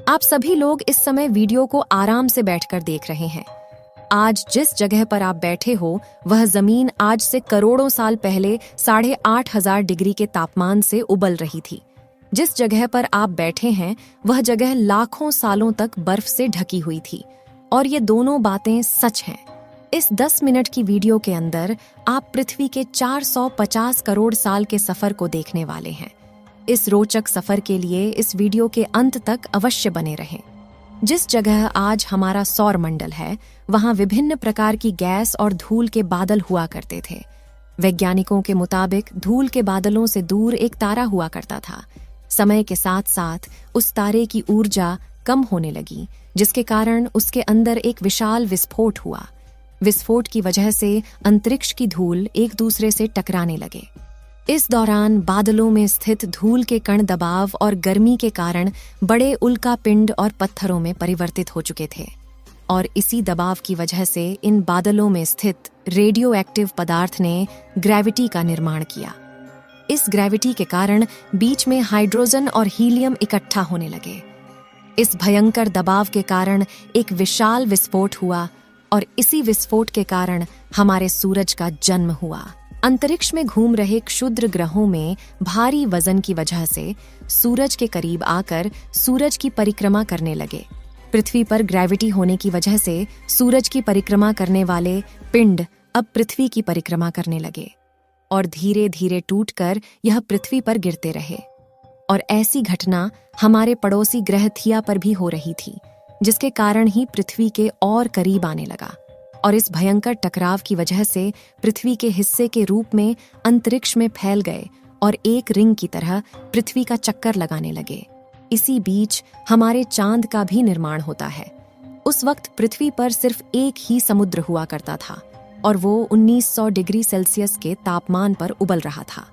आप सभी लोग इस समय वीडियो को आराम से बैठकर देख रहे हैं। आज जिस जगह पर आप बैठे हो वह जमीन आज से करोड़ों साल पहले 8,500 डिग्री के तापमान से उबल रही थी। जिस जगह पर आप बैठे हैं वह जगह लाखों सालों तक बर्फ से ढकी हुई थी और ये दोनों बातें सच हैं। इस 10 मिनट की वीडियो के अंदर आप पृथ्वी के 450 करोड़ साल के सफर को देखने वाले हैं। इस रोचक सफर के लिए इस वीडियो के अंत तक अवश्य बने रहें। जिस जगह आज हमारा सौर मंडल है वहां विभिन्न प्रकार की गैस और धूल के बादल हुआ करते थे। वैज्ञानिकों के मुताबिक धूल के बादलों से दूर एक तारा हुआ करता था। समय के साथ साथ उस तारे की ऊर्जा कम होने लगी, जिसके कारण उसके अंदर एक विशाल विस्फोट हुआ। विस्फोट की वजह से अंतरिक्ष की धूल एक दूसरे से टकराने लगे। इस दौरान बादलों में स्थित धूल के कण दबाव और गर्मी के कारण बड़े उल्कापिंड और पत्थरों में परिवर्तित हो चुके थे और इसी दबाव की वजह से इन बादलों में स्थित रेडियो एक्टिव पदार्थ ने ग्रेविटी का निर्माण किया। इस ग्रेविटी के कारण बीच में हाइड्रोजन और हीलियम इकट्ठा होने लगे। इस भयंकर दबाव के कारण एक विशाल विस्फोट हुआ और इसी विस्फोट के कारण हमारे सूरज का जन्म हुआ। अंतरिक्ष में घूम रहे क्षुद्र ग्रहों में भारी वजन की वजह से सूरज के करीब आकर सूरज की परिक्रमा करने लगे। पृथ्वी पर ग्रेविटी होने की वजह से सूरज की परिक्रमा करने वाले पिंड अब पृथ्वी की परिक्रमा करने लगे और धीरे धीरे टूटकर यह पृथ्वी पर गिरते रहे। और ऐसी घटना हमारे पड़ोसी ग्रह थिया पर भी हो रही थी, जिसके कारण ही पृथ्वी के और करीब आने लगा। और इस भयंकर टकराव की वजह से पृथ्वी के हिस्से के रूप में अंतरिक्ष में फैल गए और एक रिंग की तरह पृथ्वी का चक्कर लगाने लगे। इसी बीच हमारे चांद का भी निर्माण होता है। उस वक्त पृथ्वी पर सिर्फ एक ही समुद्र हुआ करता था और वो 1900 डिग्री सेल्सियस के तापमान पर उबल रहा था।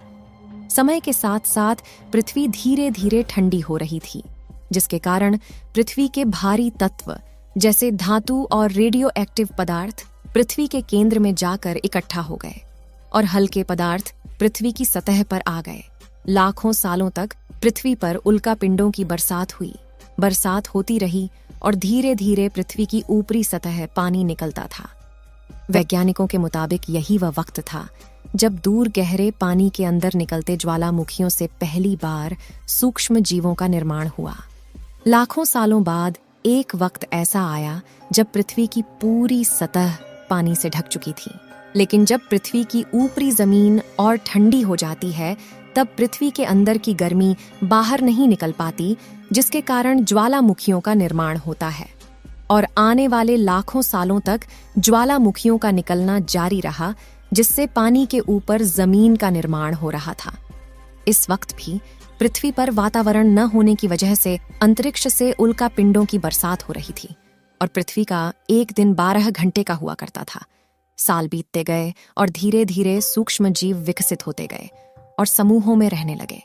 समय के साथ साथ पृथ्वी धीरे धीरे ठंडी हो रही थी, जिसके कारण पृथ्वी के भारी तत्व जैसे धातु और रेडियो एक्टिव पदार्थ पृथ्वी के केंद्र में जाकर इकट्ठा हो गए और हल्के पदार्थ पृथ्वी की सतह पर आ गए। लाखों सालों तक पृथ्वी पर उल्कापिंडों की बरसात हुई। बरसात होती रही और धीरे धीरे पृथ्वी की ऊपरी सतह पानी निकलता था। वैज्ञानिकों के मुताबिक यही वह वक्त था जब दूर गहरे पानी के अंदर निकलते ज्वालामुखियों से पहली बार सूक्ष्म जीवों का निर्माण हुआ। लाखों सालों बाद एक वक्त ऐसा आया जब पृथ्वी की पूरी सतह पानी से ढक चुकी थी। लेकिन जब पृथ्वी की ऊपरी जमीन और ठंडी हो जाती है तब पृथ्वी के अंदर की गर्मी बाहर नहीं निकल पाती, जिसके कारण ज्वालामुखियों का निर्माण होता है। और आने वाले लाखों सालों तक ज्वालामुखियों का निकलना जारी रहा, जिससे पानी के ऊपर जमीन का निर्माण हो रहा था। इस वक्त भी पृथ्वी पर वातावरण न होने की वजह से अंतरिक्ष से उल्कापिंडों की बरसात हो रही थी और पृथ्वी का एक दिन 12 घंटे का हुआ करता था। साल बीतते गए और धीरे धीरे सूक्ष्म जीव विकसित होते गए और समूहों में रहने लगे।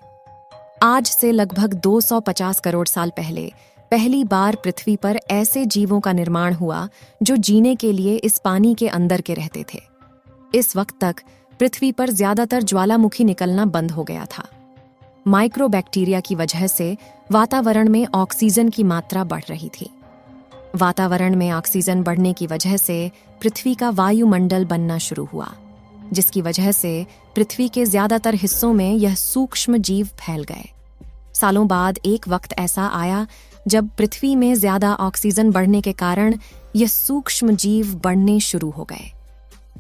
आज से लगभग 250 करोड़ साल पहले पहली बार पृथ्वी पर ऐसे जीवों का निर्माण हुआ जो जीने के लिए इस पानी के अंदर के रहते थे। इस वक्त तक पृथ्वी पर ज्यादातर ज्वालामुखी निकलना बंद हो गया था। माइक्रोबैक्टीरिया की वजह से वातावरण में ऑक्सीजन की मात्रा बढ़ रही थी। वातावरण में ऑक्सीजन बढ़ने की वजह से पृथ्वी का वायुमंडल बनना शुरू हुआ, जिसकी वजह से पृथ्वी के ज्यादातर हिस्सों में यह सूक्ष्म जीव फैल गए। सालों बाद एक वक्त ऐसा आया जब पृथ्वी में ज्यादा ऑक्सीजन बढ़ने के कारण यह सूक्ष्म जीव बढ़ने शुरू हो गए।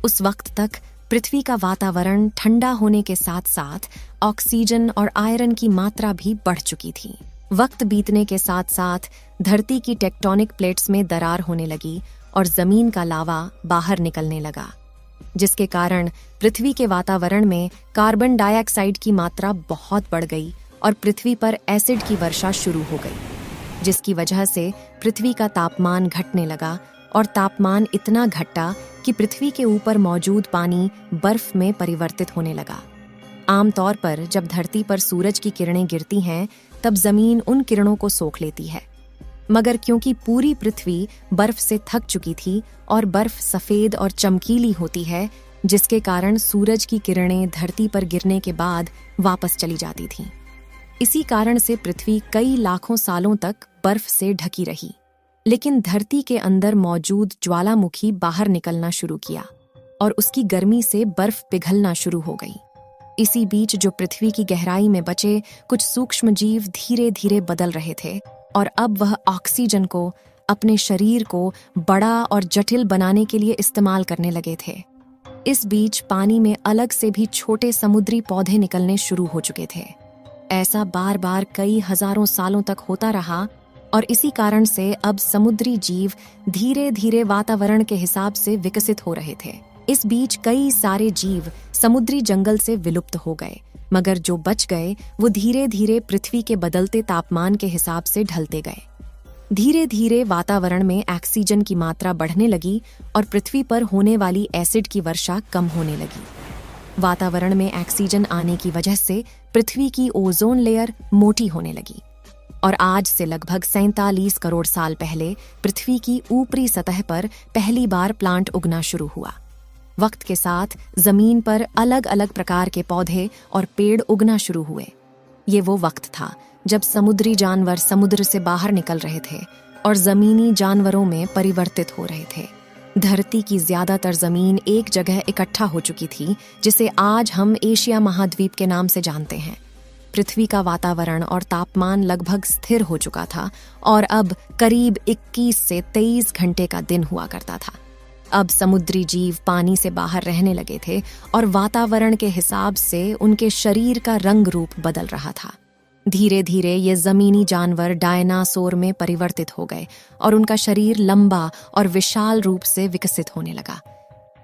उस वक्त तक पृथ्वी का वातावरण ठंडा होने के साथ साथ ऑक्सीजन और आयरन की मात्रा भी बढ़ चुकी थी। वक्त बीतने के साथ साथ धरती की टेक्टोनिक प्लेट्स में दरार होने लगी और जमीन का लावा बाहर निकलने लगा, जिसके कारण पृथ्वी के वातावरण में कार्बन डाइऑक्साइड की मात्रा बहुत बढ़ गई और पृथ्वी पर एसिड की वर्षा शुरू हो गई, जिसकी वजह से पृथ्वी का तापमान घटने लगा और तापमान इतना घटा कि पृथ्वी के ऊपर मौजूद पानी बर्फ में परिवर्तित होने लगा। आमतौर पर जब धरती पर सूरज की किरणें गिरती हैं तब जमीन उन किरणों को सोख लेती है, मगर क्योंकि पूरी पृथ्वी बर्फ से थक चुकी थी और बर्फ सफेद और चमकीली होती है, जिसके कारण सूरज की किरणें धरती पर गिरने के बाद वापस चली जाती थीं। इसी कारण से पृथ्वी कई लाखों सालों तक बर्फ से ढकी रही। लेकिन धरती के अंदर मौजूद ज्वालामुखी बाहर निकलना शुरू किया और उसकी गर्मी से बर्फ पिघलना शुरू हो गई। इसी बीच जो पृथ्वी की गहराई में बचे कुछ सूक्ष्म जीव धीरे धीरे बदल रहे थे और अब वह ऑक्सीजन को अपने शरीर को बड़ा और जटिल बनाने के लिए इस्तेमाल करने लगे थे। इस बीच पानी में अलग से भी छोटे समुद्री पौधे निकलने शुरू हो चुके थे। ऐसा बार बार कई हजारों सालों तक होता रहा और इसी कारण से अब समुद्री जीव धीरे धीरे वातावरण के हिसाब से विकसित हो रहे थे। इस बीच कई सारे जीव समुद्री जंगल से विलुप्त हो गए, मगर जो बच गए वो धीरे धीरे पृथ्वी के बदलते तापमान के हिसाब से ढलते गए। धीरे धीरे वातावरण में ऑक्सीजन की मात्रा बढ़ने लगी और पृथ्वी पर होने वाली एसिड की वर्षा कम होने लगी। वातावरण में ऑक्सीजन आने की वजह से पृथ्वी की ओजोन लेयर मोटी होने लगी और आज से लगभग 47 करोड़ साल पहले पृथ्वी की ऊपरी सतह पर पहली बार प्लांट उगना शुरू हुआ। वक्त के साथ जमीन पर अलग अलग प्रकार के पौधे और पेड़ उगना शुरू हुए। ये वो वक्त था जब समुद्री जानवर समुद्र से बाहर निकल रहे थे और जमीनी जानवरों में परिवर्तित हो रहे थे। धरती की ज्यादातर जमीन एक जगह इकट्ठा हो चुकी थी, जिसे आज हम एशिया महाद्वीप के नाम से जानते हैं। पृथ्वी का वातावरण और तापमान लगभग स्थिर हो चुका था और अब करीब 21 से 23 घंटे का दिन हुआ करता था। अब समुद्री जीव पानी से बाहर रहने लगे थे और वातावरण के हिसाब से उनके शरीर का रंग रूप बदल रहा था। धीरे धीरे ये जमीनी जानवर डायनासोर में परिवर्तित हो गए और उनका शरीर लंबा और विशाल रूप से विकसित होने लगा।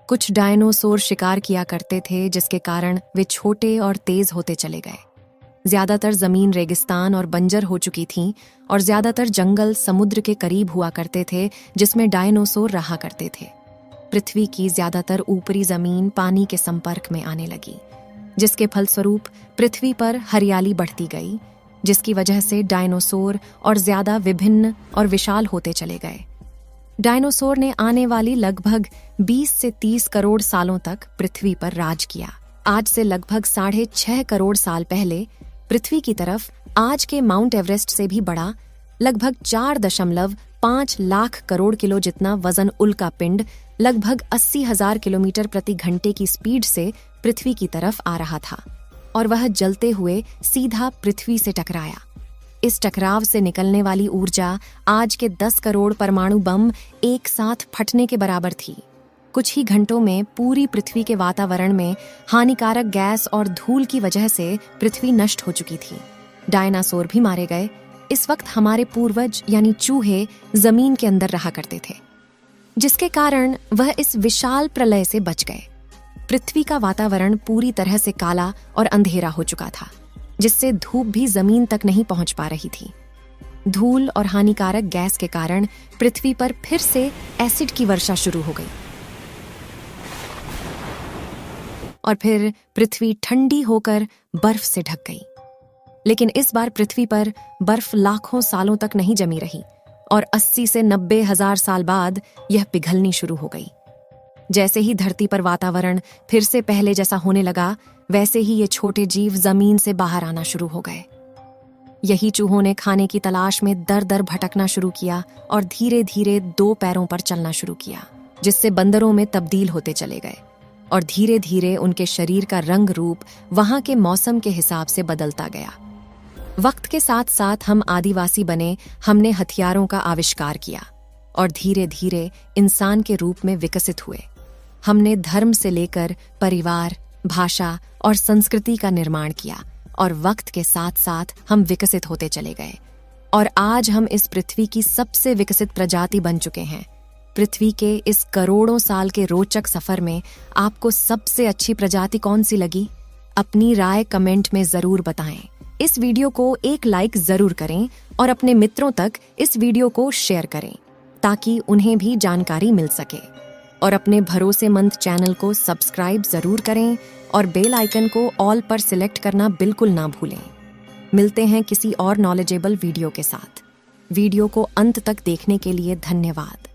कुछ डायनासोर शिकार किया करते थे, जिसके कारण वे छोटे और तेज होते चले गए। ज्यादातर जमीन रेगिस्तान और बंजर हो चुकी थी और ज्यादातर जंगल समुद्र के करीब हुआ करते थे, जिसमें डायनासोर रहा करते थे। पृथ्वी की ज्यादातर ऊपरी जमीन पानी के संपर्क में आने लगी, जिसके फलस्वरूप पृथ्वी पर हरियाली बढ़ती गई, जिसकी वजह से डायनासोर और ज्यादा विभिन्न और विशाल होते चले गए। डायनासोर ने आने वाली लगभग 20 से 30 करोड़ सालों तक पृथ्वी पर राज किया। आज से लगभग 6.5 करोड़ साल पहले पृथ्वी की तरफ आज के माउंट एवरेस्ट से भी बड़ा लगभग 4.5 लाख करोड़ किलो जितना वजन उल्का पिंड लगभग 80,000 किलोमीटर प्रति घंटे की स्पीड से पृथ्वी की तरफ आ रहा था और वह जलते हुए सीधा पृथ्वी से टकराया। इस टकराव से निकलने वाली ऊर्जा आज के 10 करोड़ परमाणु बम एक साथ फटने के बराबर थी। कुछ ही घंटों में पूरी पृथ्वी के वातावरण में हानिकारक गैस और धूल की वजह से पृथ्वी नष्ट हो चुकी थी। डायनासोर भी मारे गए। इस वक्त हमारे पूर्वज यानी चूहे जमीन के अंदर रहा करते थे, जिसके कारण वह इस विशाल प्रलय से बच गए। पृथ्वी का वातावरण पूरी तरह से काला और अंधेरा हो चुका था, जिससे धूप भी जमीन तक नहीं पहुंच पा रही थी। धूल और हानिकारक गैस के कारण पृथ्वी पर फिर से एसिड की वर्षा शुरू हो गई और फिर पृथ्वी ठंडी होकर बर्फ से ढक गई। लेकिन इस बार पृथ्वी पर बर्फ लाखों सालों तक नहीं जमी रही और 80 से 90 हजार साल बाद यह पिघलनी शुरू हो गई। जैसे ही धरती पर वातावरण फिर से पहले जैसा होने लगा, वैसे ही ये छोटे जीव जमीन से बाहर आना शुरू हो गए। यही चूहों ने खाने की तलाश में दर दर भटकना शुरू किया और धीरे धीरे 2 पैरों पर चलना शुरू किया, जिससे बंदरों में तब्दील होते चले गए और धीरे धीरे उनके शरीर का रंग रूप वहां के मौसम के हिसाब से बदलता गया। वक्त के साथ साथ हम आदिवासी बने, हमने हथियारों का आविष्कार किया और धीरे धीरे इंसान के रूप में विकसित हुए। हमने धर्म से लेकर परिवार, भाषा और संस्कृति का निर्माण किया और वक्त के साथ साथ हम विकसित होते चले गए और आज हम इस पृथ्वी की सबसे विकसित प्रजाति बन चुके हैं। पृथ्वी के इस करोड़ों साल के रोचक सफर में आपको सबसे अच्छी प्रजाति कौन सी लगी? अपनी राय कमेंट में जरूर बताएं। इस वीडियो को एक लाइक जरूर करें और अपने मित्रों तक इस वीडियो को शेयर करें ताकि उन्हें भी जानकारी मिल सके। और अपने भरोसेमंद चैनल को सब्सक्राइब जरूर करें और बेल आइकन को ऑल पर सिलेक्ट करना बिल्कुल ना भूलें। मिलते हैं किसी और नॉलेजेबल वीडियो के साथ। वीडियो को अंत तक देखने के लिए धन्यवाद।